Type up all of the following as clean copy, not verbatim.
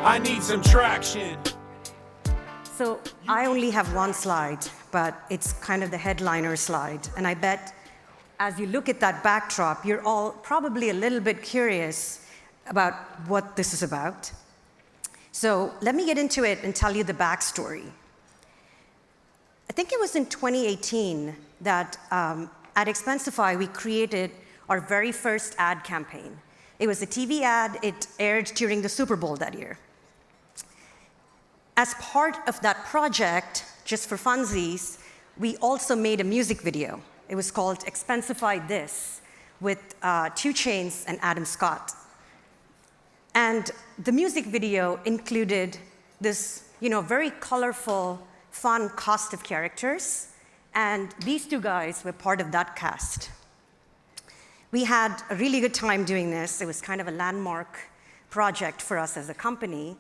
I need some traction. So I only have one slide, but it's kind of the headliner slide. And I bet as you look at that backdrop, you're all probably a little bit curious about what this is about. So let me get into it and tell you the backstory. I think it was in 2018 that at Expensify, we created our very first ad campaign. It was a TV ad. It aired during the Super Bowl that year. As part of that project, just for funsies, we also made a music video. It was called Expensify This, with 2 Chainz and Adam Scott. And the music video included this, very colorful, fun cast of characters, and these 2 guys were part of that cast. We had a really good time doing this. It was kind of a landmark project for us as a company.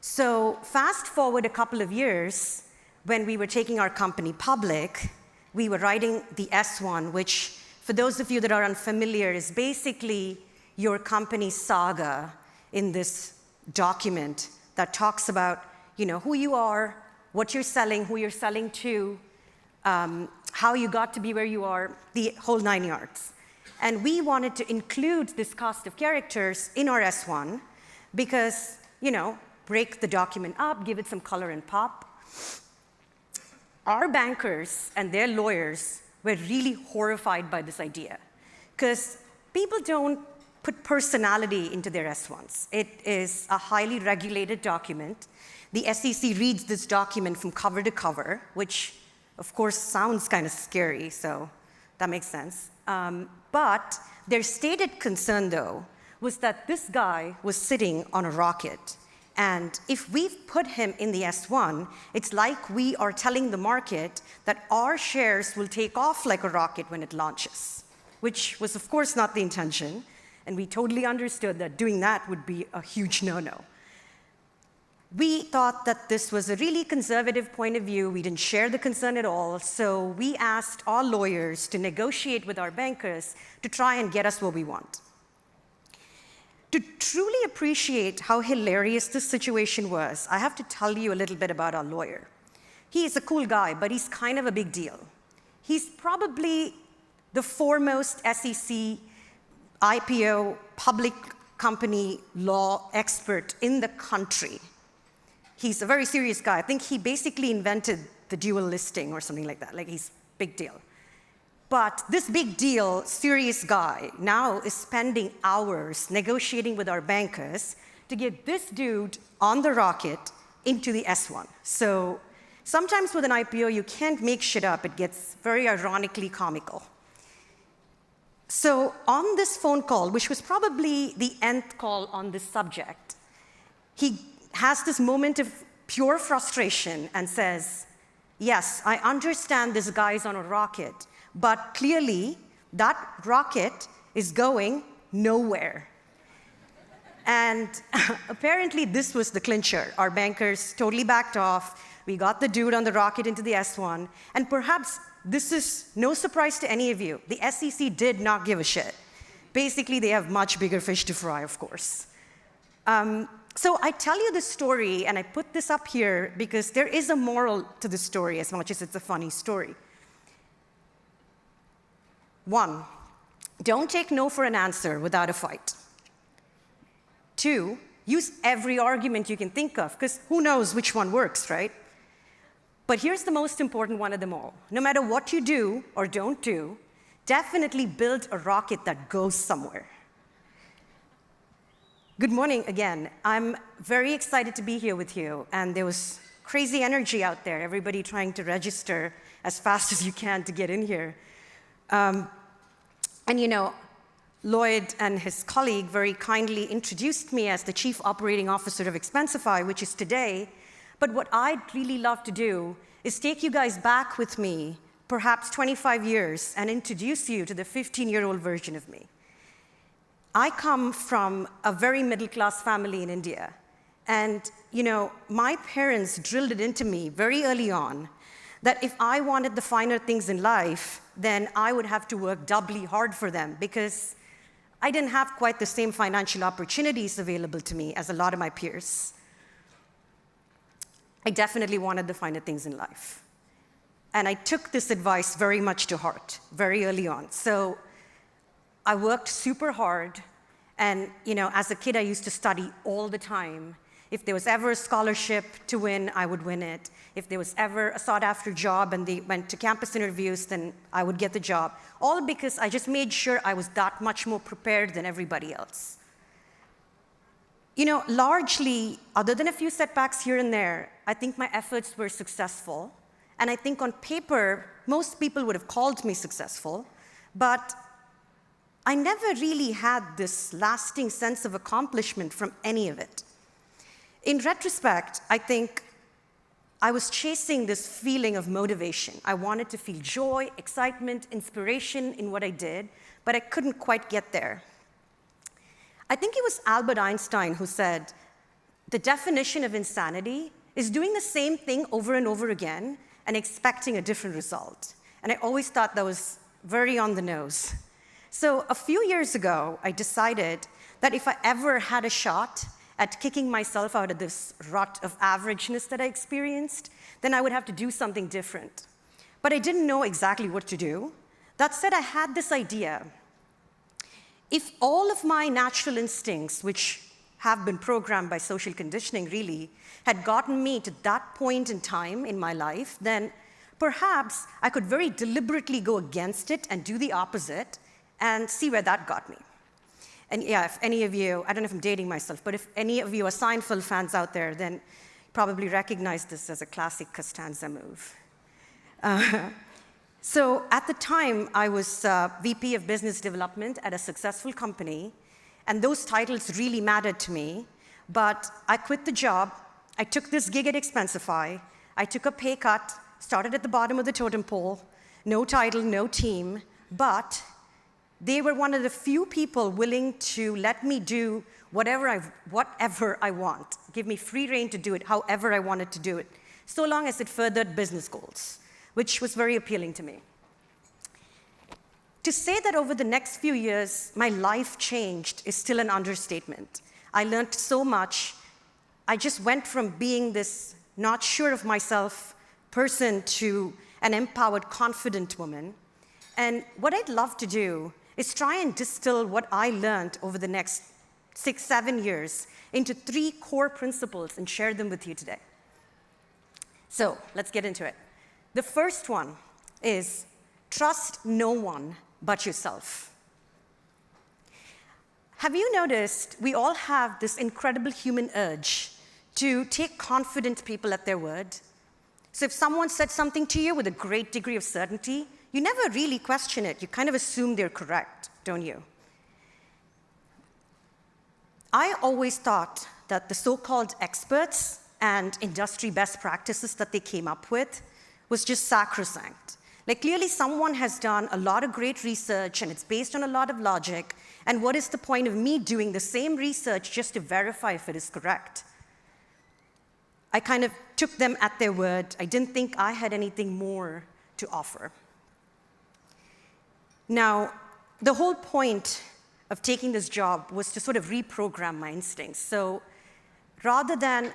So fast forward a couple of years, when we were taking our company public, we were writing the S1, which, for those of you that are unfamiliar, is basically your company's saga in this document that talks about, who you are, what you're selling, who you're selling to, how you got to be where you are, the whole 9 yards. And we wanted to include this cast of characters in our S1 because, break the document up, give it some color and pop. Our bankers and their lawyers were really horrified by this idea because people don't put personality into their S1s. It is a highly regulated document. The SEC reads this document from cover to cover, which, of course, sounds kind of scary, so that makes sense. But their stated concern, though, was that this guy was sitting on a rocket. And if we've put him in the S1, it's like we are telling the market that our shares will take off like a rocket when it launches, which was, of course, not the intention. And we totally understood that doing that would be a huge no-no. We thought that this was a really conservative point of view. We didn't share the concern at all. So we asked our lawyers to negotiate with our bankers to try and get us what we want. To truly appreciate how hilarious this situation was, I have to tell you a little bit about our lawyer. He is a cool guy, but he's kind of a big deal. He's probably the foremost SEC IPO public company law expert in the country. He's a very serious guy. I think he basically invented the dual listing or something like that. Like, he's a big deal. But this big deal, serious guy, now is spending hours negotiating with our bankers to get this dude on the rocket into the S1. So sometimes with an IPO, you can't make shit up. It gets very ironically comical. So on this phone call, which was probably the nth call on this subject, he has this moment of pure frustration and says, yes, I understand this guy's on a rocket, but clearly that rocket is going nowhere. And apparently this was the clincher. Our bankers totally backed off. We got the dude on the rocket into the S1. And perhaps this is no surprise to any of you. The SEC did not give a shit. Basically, they have much bigger fish to fry, of course. So I tell you this story, and I put this up here because there is a moral to the story as much as it's a funny story. 1, don't take no for an answer without a fight. 2, use every argument you can think of, because who knows which one works, right? But here's the most important one of them all. No matter what you do or don't do, definitely build a rocket that goes somewhere. Good morning again. I'm very excited to be here with you, and there was crazy energy out there, everybody trying to register as fast as you can to get in here. And Lloyd and his colleague very kindly introduced me as the Chief Operating Officer of Expensify, which is today. But what I'd really love to do is take you guys back with me, perhaps 25 years, and introduce you to the 15-year-old version of me. I come from a very middle-class family in India. And, my parents drilled it into me very early on that if I wanted the finer things in life, then I would have to work doubly hard for them because I didn't have quite the same financial opportunities available to me as a lot of my peers. I definitely wanted the finer things in life. And I took this advice very much to heart, very early on. So I worked super hard, and as a kid, I used to study all the time. If there was ever a scholarship to win, I would win it. If there was ever a sought-after job and they went to campus interviews, then I would get the job. All because I just made sure I was that much more prepared than everybody else. Largely, other than a few setbacks here and there, I think my efforts were successful. And I think on paper, most people would have called me successful, but I never really had this lasting sense of accomplishment from any of it. In retrospect, I think I was chasing this feeling of motivation. I wanted to feel joy, excitement, inspiration in what I did, but I couldn't quite get there. I think it was Albert Einstein who said, the definition of insanity is doing the same thing over and over again and expecting a different result. And I always thought that was very on the nose. So a few years ago, I decided that if I ever had a shot at kicking myself out of this rut of averageness that I experienced, then I would have to do something different. But I didn't know exactly what to do. That said, I had this idea. If all of my natural instincts, which have been programmed by social conditioning really, had gotten me to that point in time in my life, then perhaps I could very deliberately go against it and do the opposite and see where that got me. And yeah, if any of you, I don't know if I'm dating myself, but if any of you are Seinfeld fans out there, then probably recognize this as a classic Costanza move. So at the time, I was VP of Business Development at a successful company, and those titles really mattered to me. But I quit the job. I took this gig at Expensify. I took a pay cut, started at the bottom of the totem pole, no title, no team, but they were one of the few people willing to let me do whatever I want, give me free rein to do it however I wanted to do it, so long as it furthered business goals, which was very appealing to me. To say that over the next few years, my life changed is still an understatement. I learned so much. I just went from being this not sure of myself person to an empowered, confident woman. And what I'd love to do is try and distill what I learned over the next 6, 7 years into 3 core principles and share them with you today. So let's get into it. The first one is trust no one but yourself. Have you noticed we all have this incredible human urge to take confident people at their word? So if someone said something to you with a great degree of certainty, you never really question it. You kind of assume they're correct, don't you? I always thought that the so-called experts and industry best practices that they came up with was just sacrosanct. Like, clearly someone has done a lot of great research and it's based on a lot of logic, and what is the point of me doing the same research just to verify if it is correct? I kind of took them at their word. I didn't think I had anything more to offer. Now, the whole point of taking this job was to sort of reprogram my instincts. So rather than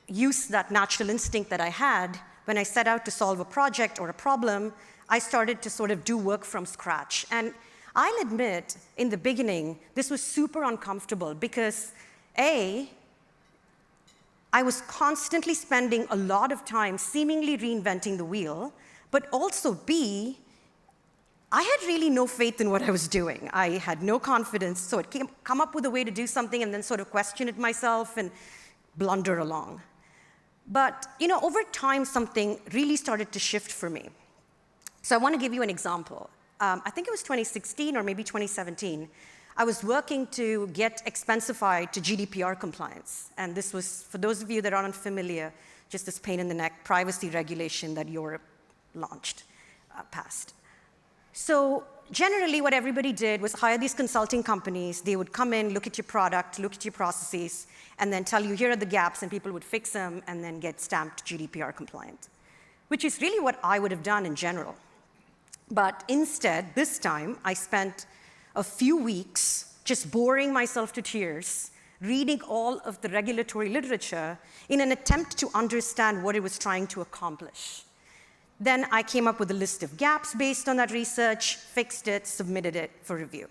use that natural instinct that I had, when I set out to solve a project or a problem, I started to sort of do work from scratch. And I'll admit, in the beginning, this was super uncomfortable because, A, I was constantly spending a lot of time seemingly reinventing the wheel, but also, B, I had really no faith in what I was doing. I had no confidence, so I'd come up with a way to do something and then sort of question it myself and blunder along. But over time, something really started to shift for me. So I want to give you an example. I think it was 2016 or maybe 2017. I was working to get Expensify to GDPR compliance. And this was, for those of you that aren't familiar, just this pain in the neck privacy regulation that Europe passed. So generally, what everybody did was hire these consulting companies. They would come in, look at your product, look at your processes, and then tell you, here are the gaps, and people would fix them and then get stamped GDPR compliant, which is really what I would have done in general. But instead, this time, I spent a few weeks just boring myself to tears, reading all of the regulatory literature in an attempt to understand what it was trying to accomplish. Then I came up with a list of gaps based on that research, fixed it, submitted it for review.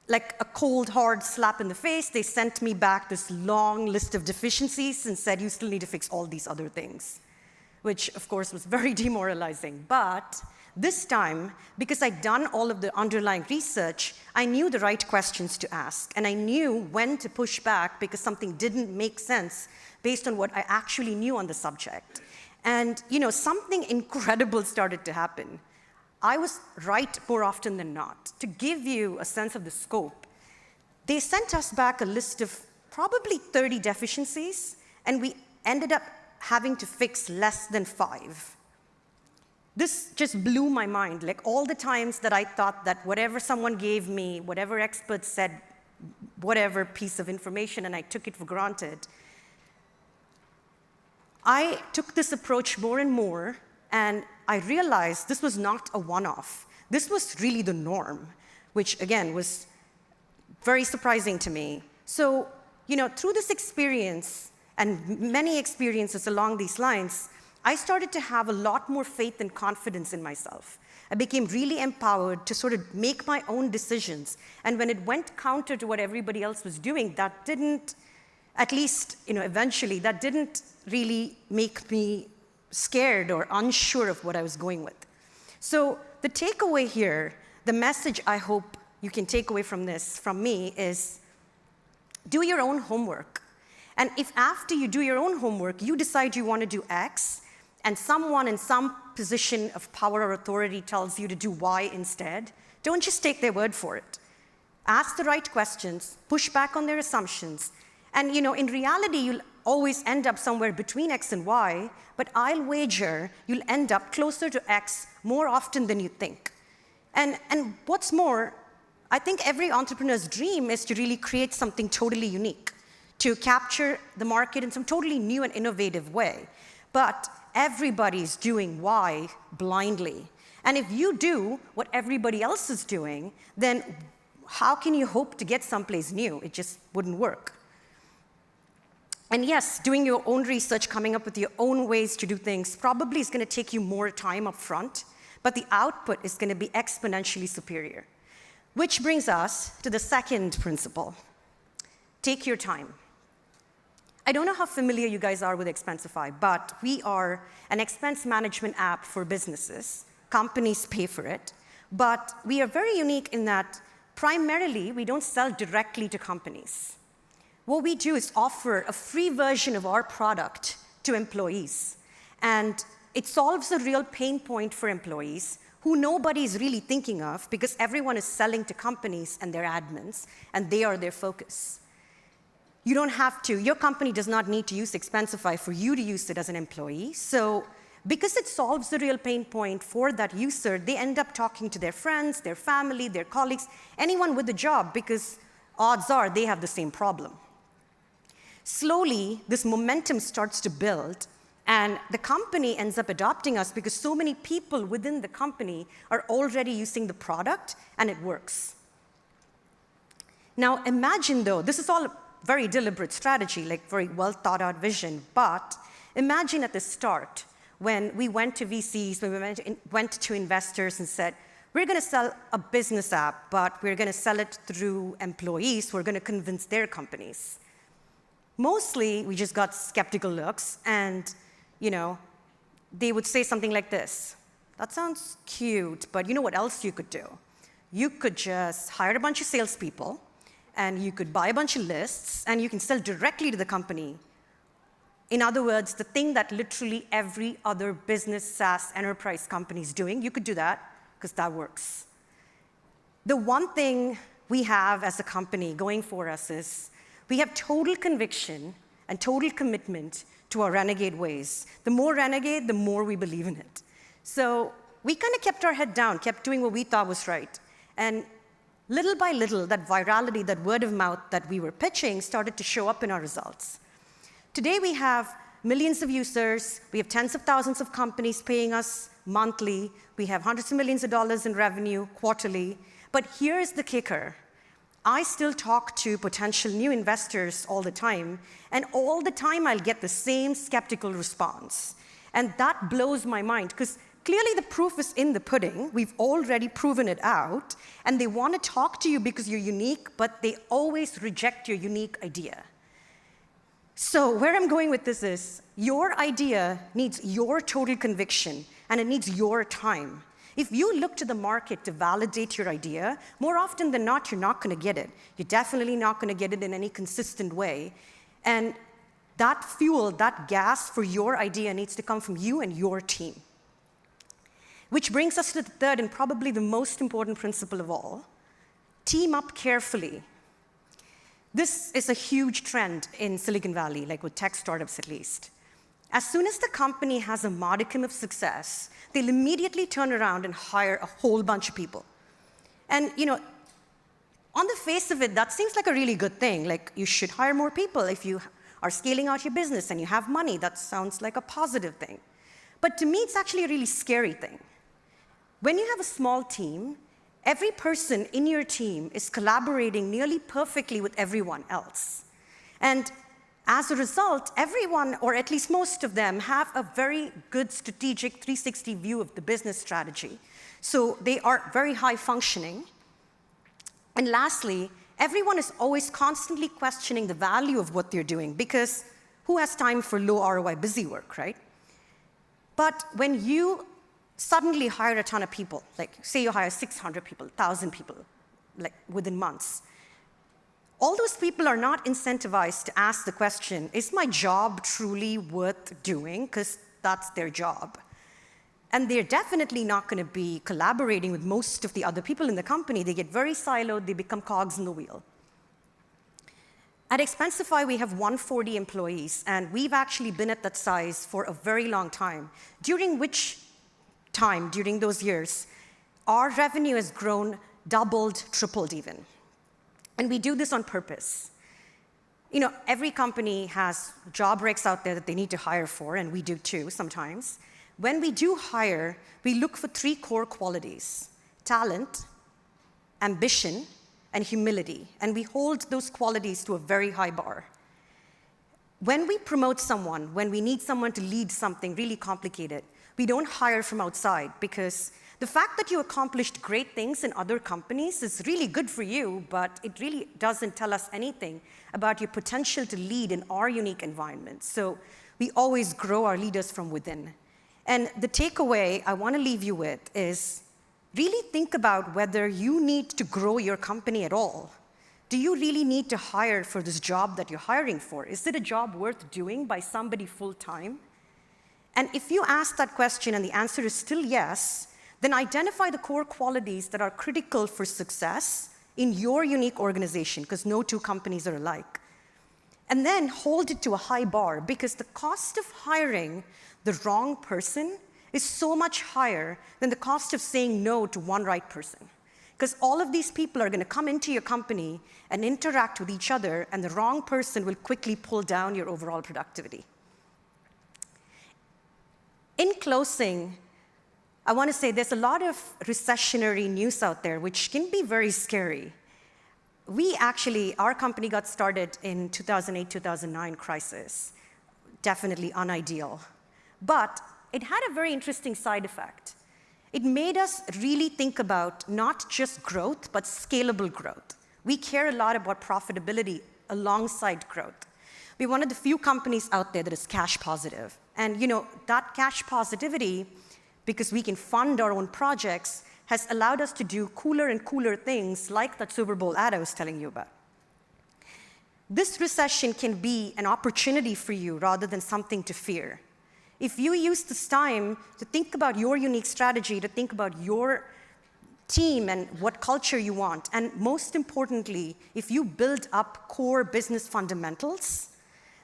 Like a cold, hard slap in the face, they sent me back this long list of deficiencies and said, you still need to fix all these other things, which of course was very demoralizing. But this time, because I'd done all of the underlying research, I knew the right questions to ask, and I knew when to push back because something didn't make sense based on what I actually knew on the subject. And something incredible started to happen. I was right more often than not. To give you a sense of the scope, they sent us back a list of probably 30 deficiencies, and we ended up having to fix less than 5. This just blew my mind. Like all the times that I thought that whatever someone gave me, whatever expert said, whatever piece of information, and I took it for granted, I took this approach more and more, and I realized this was not a one-off. This was really the norm, which again was very surprising to me. So, through this experience and many experiences along these lines, I started to have a lot more faith and confidence in myself. I became really empowered to sort of make my own decisions. And when it went counter to what everybody else was doing, that didn't, at least, eventually, that didn't really make me scared or unsure of what I was going with. So the takeaway here, the message I hope you can take away from this, from me, is do your own homework. And if after you do your own homework, you decide you want to do X, and someone in some position of power or authority tells you to do Y instead, don't just take their word for it. Ask the right questions, push back on their assumptions, and in reality, you'll always end up somewhere between X and Y, but I'll wager you'll end up closer to X more often than you think. And what's more, I think every entrepreneur's dream is to really create something totally unique, to capture the market in some totally new and innovative way. But everybody's doing Y blindly. And if you do what everybody else is doing, then how can you hope to get someplace new? It just wouldn't work. And yes, doing your own research, coming up with your own ways to do things probably is going to take you more time up front, but the output is going to be exponentially superior. Which brings us to the second principle. Take your time. I don't know how familiar you guys are with Expensify, but we are an expense management app for businesses. Companies pay for it, but we are very unique in that primarily we don't sell directly to companies. What we do is offer a free version of our product to employees. And it solves a real pain point for employees who nobody is really thinking of because everyone is selling to companies and their admins, and they are their focus. You don't have to. Your company does not need to use Expensify for you to use it as an employee. So because it solves the real pain point for that user, they end up talking to their friends, their family, their colleagues, anyone with a job, because odds are they have the same problem. Slowly, this momentum starts to build, and the company ends up adopting us because so many people within the company are already using the product, and it works. Now, imagine, though, this is all a very deliberate strategy, like very well thought out vision, but imagine at the start when we went to VCs, when we went to investors and said, we're going to sell a business app, but we're going to sell it through employees who are going to convince their companies. Mostly, we just got skeptical looks, and they would say something like this. That sounds cute, but you know what else you could do? You could just hire a bunch of salespeople, and you could buy a bunch of lists, and you can sell directly to the company. In other words, the thing that literally every other business SaaS enterprise company is doing, you could do that because that works. The one thing we have as a company going for us is we have total conviction and total commitment to our renegade ways. The more renegade, the more we believe in it. So we kind of kept our head down, kept doing what we thought was right. And little by little, that virality, that word of mouth that we were pitching started to show up in our results. Today, we have millions of users. We have tens of thousands of companies paying us monthly. We have hundreds of millions of dollars in revenue quarterly. But here's the kicker. I still talk to potential new investors all the time, and all the time I'll get the same skeptical response. And that blows my mind, because clearly the proof is in the pudding. We've already proven it out, and they want to talk to you because you're unique, but they always reject your unique idea. So where I'm going with this is, your idea needs your total conviction, and it needs your time. If you look to the market to validate your idea, more often than not, you're not going to get it. You're definitely not going to get it in any consistent way. And that fuel, that gas for your idea needs to come from you and your team. Which brings us to the third and probably the most important principle of all: team up carefully. This is a huge trend in Silicon Valley, like with tech startups at least. As soon as the company has a modicum of success, they'll immediately turn around and hire a whole bunch of people. And on the face of it, that seems like a really good thing. Like, you should hire more people. If you are scaling out your business and you have money, that sounds like a positive thing. But to me, it's actually a really scary thing. When you have a small team, every person in your team is collaborating nearly perfectly with everyone else. And as a result, everyone, or at least most of them, have a very good strategic 360 view of the business strategy. So they are very high functioning. And lastly, everyone is always constantly questioning the value of what they're doing, because who has time for low ROI busy work, right? But when you suddenly hire a ton of people, like say you hire 600 people, 1,000 people, like within months, all those people are not incentivized to ask the question, is my job truly worth doing? Because that's their job. And they're definitely not going to be collaborating with most of the other people in the company. They get very siloed, they become cogs in the wheel. At Expensify, we have 140 employees, and we've actually been at that size for a very long time, during which time, during those years, our revenue has grown, doubled, tripled even. And we do this on purpose. Every company has job recs out there that they need to hire for, and we do too sometimes. When we do hire, we look for 3 core qualities: talent, ambition, and humility. And we hold those qualities to a very high bar. When we promote someone, when we need someone to lead something really complicated, we don't hire from outside, because the fact that you accomplished great things in other companies is really good for you, but it really doesn't tell us anything about your potential to lead in our unique environment. So we always grow our leaders from within. And the takeaway I want to leave you with is, really think about whether you need to grow your company at all. Do you really need to hire for this job that you're hiring for? Is it a job worth doing by somebody full-time? And if you ask that question and the answer is still yes, then identify the core qualities that are critical for success in your unique organization, because no 2 companies are alike. And then hold it to a high bar, because the cost of hiring the wrong person is so much higher than the cost of saying no to one right person. Because all of these people are going to come into your company and interact with each other, and the wrong person will quickly pull down your overall productivity. In closing, I want to say there's a lot of recessionary news out there, which can be very scary. Our company got started in 2008, 2009 crisis. Definitely unideal. But it had a very interesting side effect. It made us really think about not just growth, but scalable growth. We care a lot about profitability alongside growth. We're one of the few companies out there that is cash positive. And that cash positivity, because we can fund our own projects, has allowed us to do cooler and cooler things, like that Super Bowl ad I was telling you about. This recession can be an opportunity for you rather than something to fear. If you use this time to think about your unique strategy, to think about your team and what culture you want, and most importantly, if you build up core business fundamentals,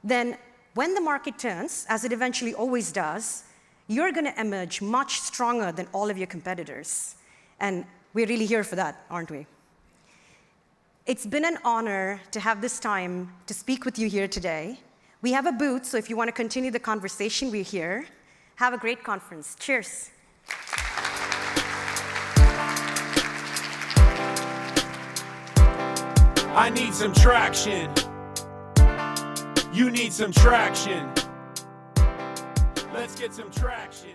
then when the market turns, as it eventually always does, you're going to emerge much stronger than all of your competitors. And we're really here for that, aren't we? It's been an honor to have this time to speak with you here today. We have a booth, so if you want to continue the conversation, we're here. Have a great conference. Cheers. I need some traction. You need some traction. Let's get some traction.